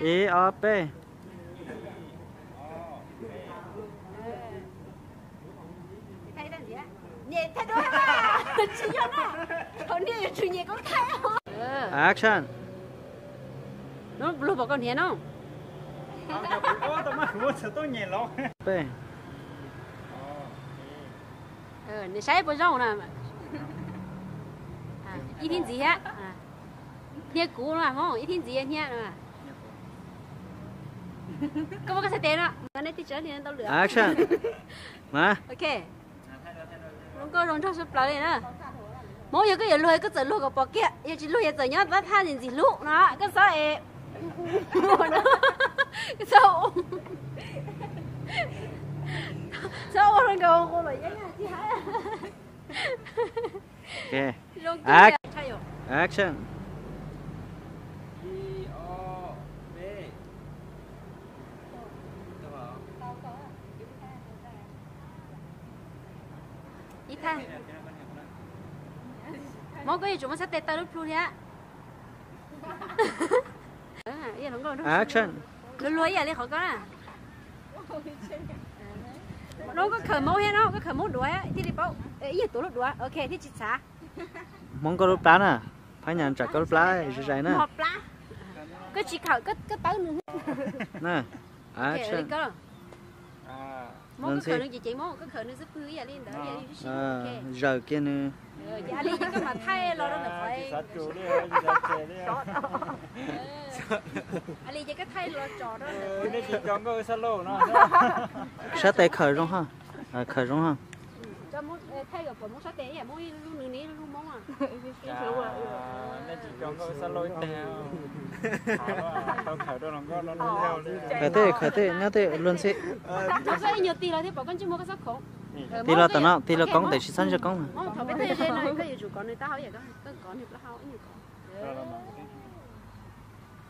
E O P. Nhẹ thay đổi mà. Chỉ cho nó. Còn đi chủ nhẹ cũng thay không? Action. Nó lùi vào con nhẹ không? P. Này sai bao rau nè. Ý thiên gì á? Nhẹ cũ mà không? Ý thiên gì á nhẹ mà. Có cái tên đó. Cái này teacher thì tao lựa. Action. Mà. Ok. Không có rong cho sụp lại nữa. Mỗi giờ cái gì lùi cái giờ lùi cái bọc kia, giờ chỉ lùi giờ nhớ ta tha gì lùi nó cái sao ấy. Cái sao? Sao orang kau kau lagi ni hả? Ok. Action. Ít thang. Mỗi cái gì chúng ta sẽ test lúc luôn nhá. Action. Lùi vậy đi khỏi có nè. Nó có khởi mẫu hết nó, có khởi mẫu đuổi á, thì đi bảo, ý tổ lúc đuổi, ok, thì chị xả. Mong có lúc plá nè, phải nhận trả có lúc plá, rồi vậy nè. Một plá. Cái chị khởi cái tới nữa. Nè, action. Mong cái khởi nữa chị mong cái khởi nữa giúp cứ vậy đi, đỡ vậy đi. Giờ kia nữa. Dạ đi cái mà thay lo đó là phải. Ali cái thay lo trò đó. Nên chỉ chọn cái salo nó. Sát tay khởi rong ha. Khởi rong ha. Cho muốn thay cái muốn sát tay vậy, muốn lúc nữa ní lúc mong à. Nên chỉ chọn cái salo tèo. Không khởi đâu làm có nó theo. Khởi thế, nhớ thế luôn sẽ. Nó sẽ nhiều tiền là thế bảo con chưa mua cái sắc khổ. Tí là tao nó, tí là con để xin cho con. Thằng bé đây này cái gì chủ con người ta hỏi vậy cái con thì nó hỏi như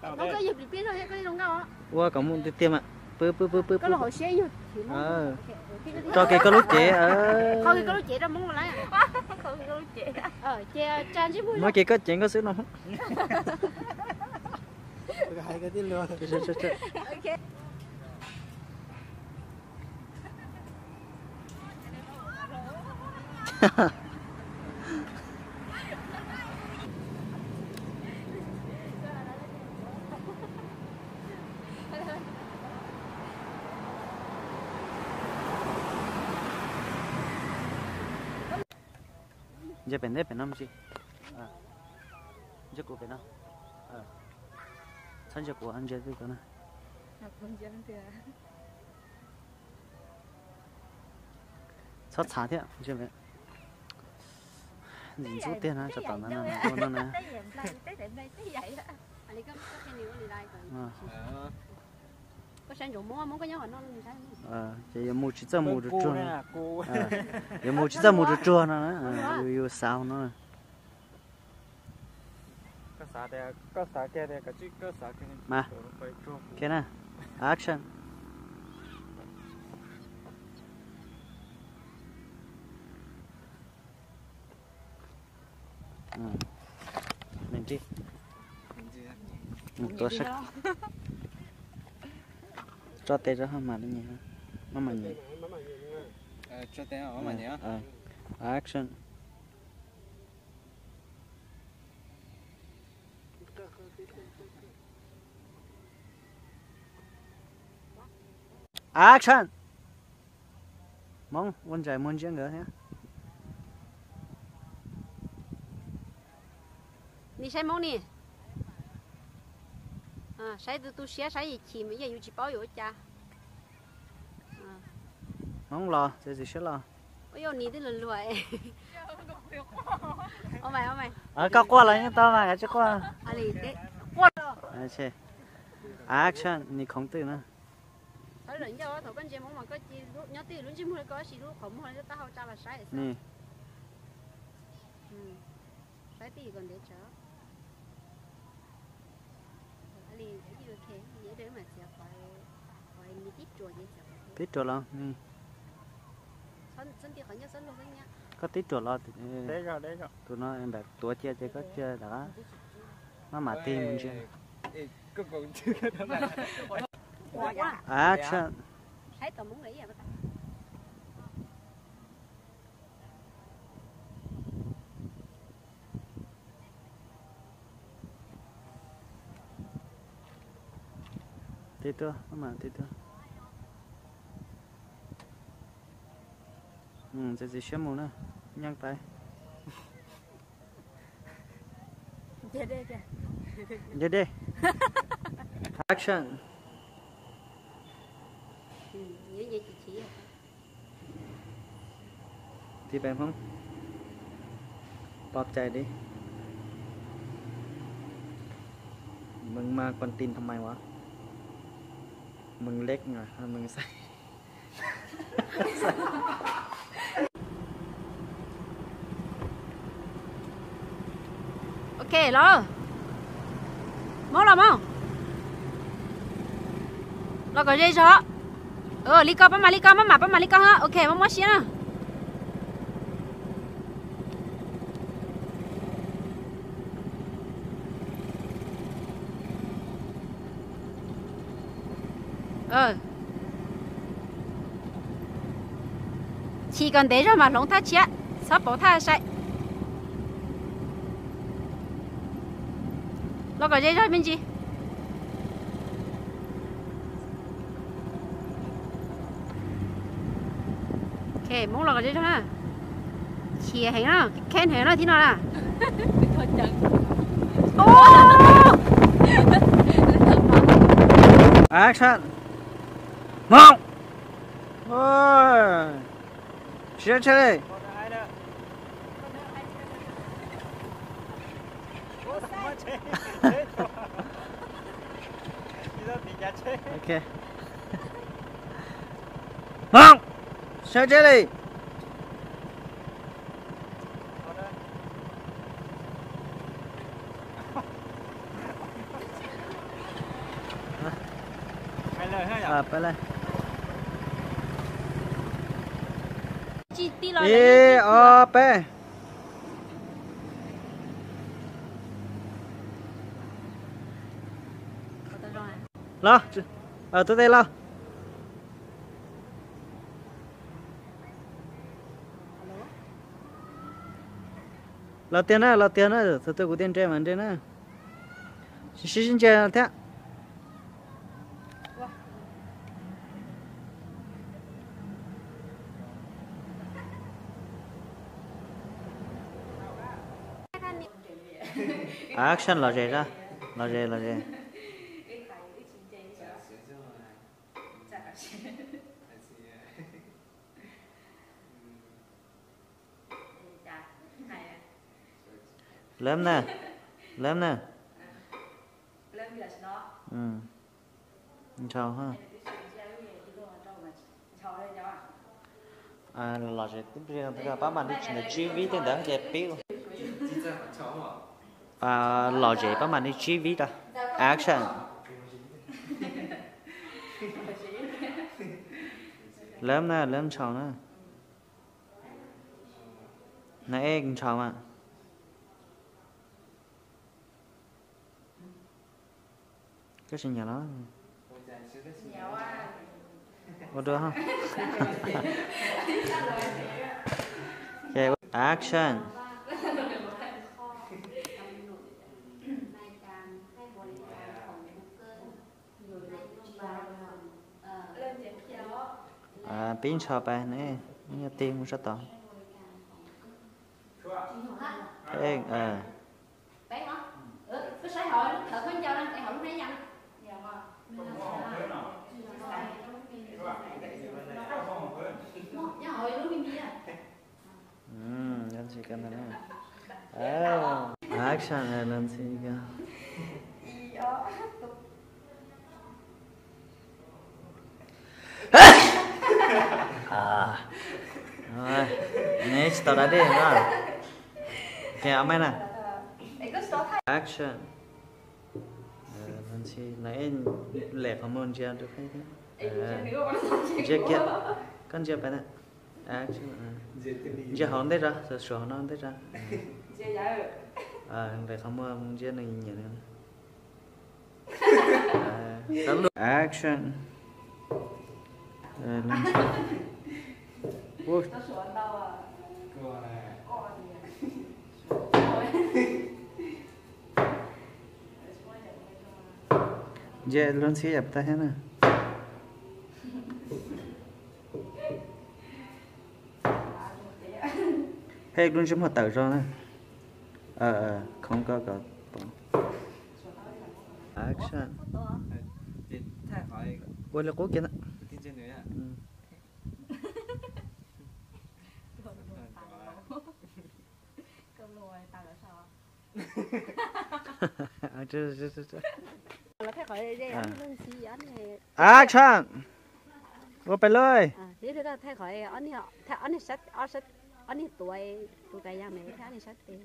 con. Nó cái gì bị biết rồi cái đồng cao á. Wow, có một tiêm ạ. Bự. Cái là hỏi xe như thì cho cái lúc chế không cái lúc chế ra muốn lấy không cái lúc chế chế chan chứ mấy cái chuyện có xíu nào không cái tin luôn. Ok. giờ bên đây bên năm gì giờ của bên nào thân giờ của anh giờ cái này sao trả thế giờ bên nhìn số tiền ha cho tao nó nè có sang chỗ mua có nhớ nó chỉ mua chỉ cho mua được chua giờ mua chỉ cho mua được chua nó yêu sao nó có xả kia đây cái chữ có xả kia mà cái này action mình đi một tô sắc cho tay ra không mà nó nhỉ nó mà nhỉ cho tay nó mà nhỉ action action mong quân giải muốn chuyện nữa nhé đi xem món nè sai từ tu xé sai gì chỉ mấy giờ chỉ bảo rồi cha mong lo sẽ sẽ lo ôi yo ní tới lần lùi ô mày có qua lại những tao mà chứ qua ali đấy qua chứ action ni không tự nữa thôi lần giờ thầu con chị mong mà có chi nhớ tiền luôn chứ mua có gì luôn không mua cho tao cha là sai nè sai tiền còn để chờ ali cái gì ok dễ để mà sẽ phải đi tiếp chuột vậy tiếp chuột lo nè sân tiền khỏi nhớ sân luôn đấy nhá có tiếp chuột lo đấy rồi tụi nó em bảo tuổi chơi chơi có chơi đó nó mà tiền mình chơi cái còn chưa cái đó là action thấy cậu muốn nghĩ gì vậy? tiếp theo mà tiếp theo sẽ gì xem một nữa nhang tay Dede action Như vậy chị thì bạn không bóp chạy điมึงมากวนตีนทำไมวะมึงเล็กหน่อยมึงใส่ ok lo mong là mong lo có dây chó lý con bắt mà lý con ha ok mong mất xíu nè chỉ cần để cho mà lông thắt chết sắp bỏ thắt sạch lo có dây chó bên gì ok muốn lo có dây chó ha chia hình nó khen hình nó thế nào là action không ôi chết chết ok không sao chết điไปเลย chị đi lo pe lo ở tôi đây lo lo tiền á tôi có tiền chơi mà chơi nữa xin chơi thế action là gì ra là gì lớn nè chào ha là gì tiếp theo tất cả các bạn đi trên chi ví tên đó đẹp biểu lò dễ các bạn đi chi ví đó action lớn chào nè này em chào mà cái gì nhà nó có được không okay action pin chào bạn này như tiền cũng rất to em cứ xã hội thợ khuyến cho đang họ lúc nãy nhanh hội lúc bên kia làm gì cần này action này làm gì cả rồi next tao đã đi rồi kìa ông nè action làm gì nãy lẹ không muốn chơi được hay thế chơi kia con chơi phải nè action chơi hòn đấy ra rồi sửa nó đấy ra để không muốn chơi này nhiều nữa Action. Lên ui giờ luôn xí dập ta hết nè hết luôn chúng họ tự cho nè không có action quên là cố kia nè action ว่าไปเลยนี่ถ้าถ้าขออันนี้ถ้าอันนี้ชัดอันนี้ตัวไก่ย่างไหมถ้าอันนี้ชัดเต็ม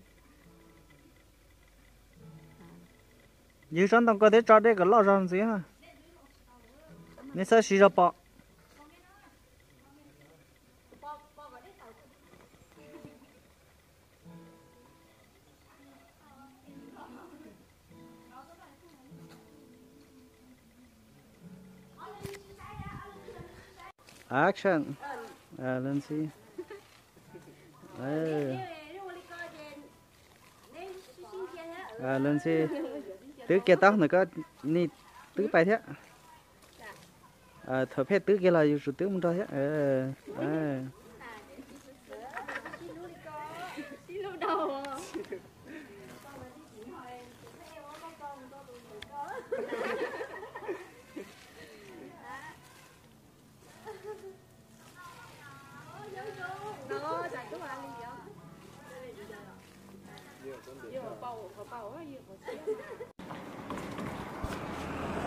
ยืนต้องก็ได้จอดได้ก็รอจอนสิฮะนี่ใช่สีจะปะaction เล่นสิlên xe tứ kia tóc này có ni tứ bài thế thở phép tứ kia là dù tứ muốn thôi thế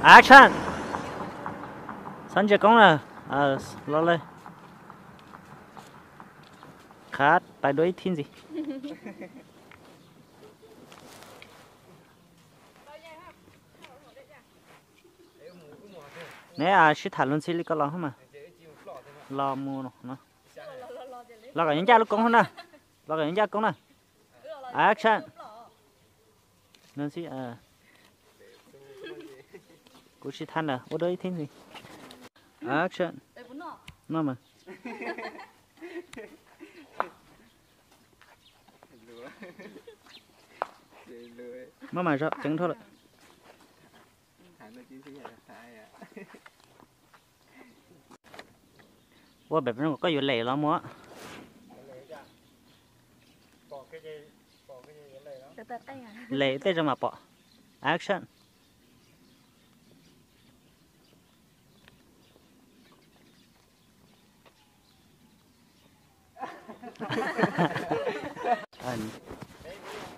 action sẵn chưa có nè lo lên khát bài đối thiên gì nè sẽ thả luôn xí có lo không mà lo mua nó lo cả những cha lúc con không nè lo cả những cha con nè action nên xí cô chỉ than à, ở đây thế gì? Action. Nó mà. Nó mà sao? Chẳng thôi. Wow, bẹp nó có vụ lệ lắm á. Lệ tới cho mà bỏ. Action.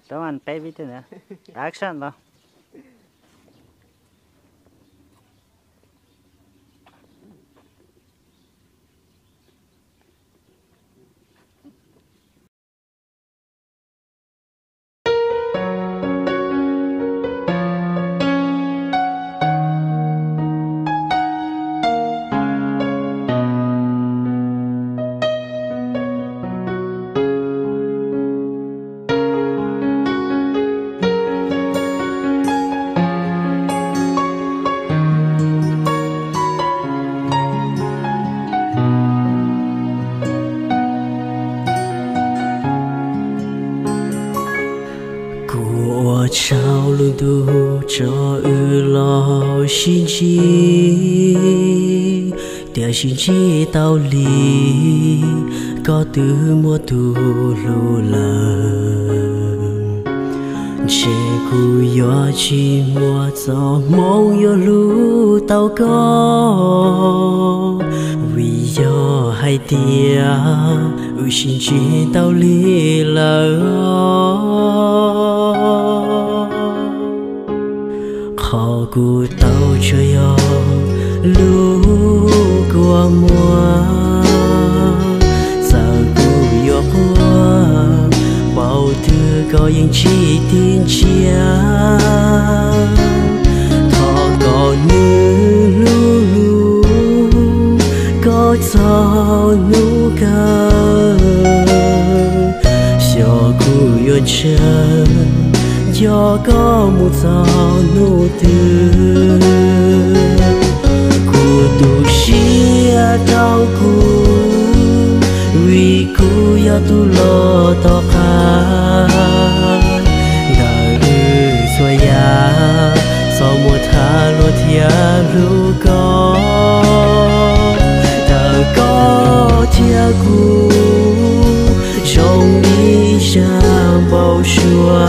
Đó anh tay với thế nè action đó trao luôn tu cho lo xin chi để xin chi tao li có từ mua tu lù lờ che cu yo chi mua gió mong yo lu tao có vì yo hai tia xin chi tao li lờ họ cu tao cho yo lu qua mùa sao cu yo qua bao thứ có những chi tin chia họ có nữ lu lu có sao nu ca cho cu yo chân cho có một gió nụ tư của tu xia trong cu vì cu ya tu lo to khá đời xoay ya sau một thả lo thia lu có đời có thia cu trong đi sang bao xua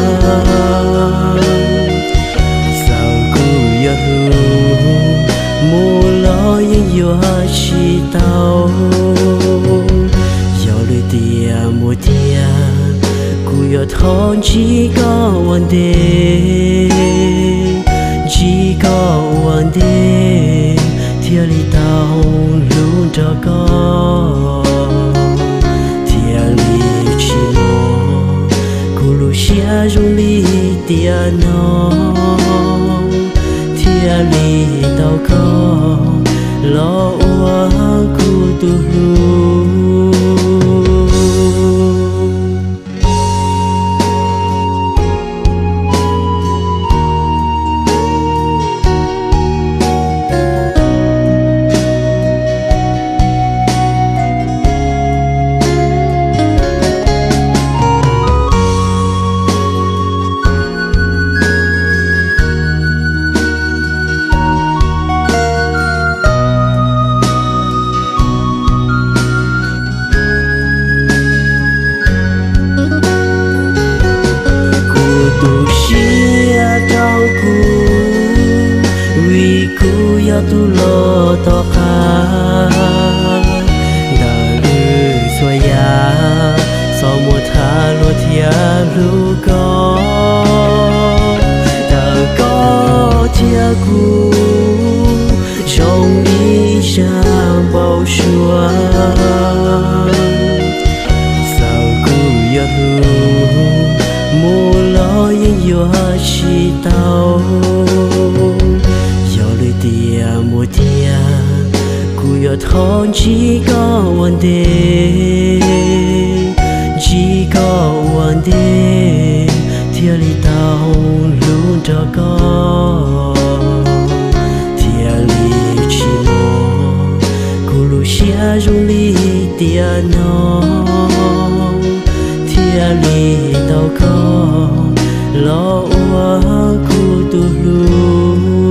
sao cu ya hu mua lo những yo chi tao yo le tia mua tia cu yo thon chỉ có one day chỉ có one day thiên lý tao luôn cho có thiên lý chỉ lo cu lu xia rung lý tia nó thiên lý tao có lo qua cu tu lu tu lo to khá đời xoay ya sau một thả lo thia lu có đời có thia cu trong đi sang bao xua sao cu ya hu mua lo những yo chi tao tia mua tia cu yo thon chỉ có one day chỉ có one day thiên lý tao luôn cho có thiên lý chỉ lo cu lu xia rung lý tia nó thiên lý tao có lo qua cu tu lu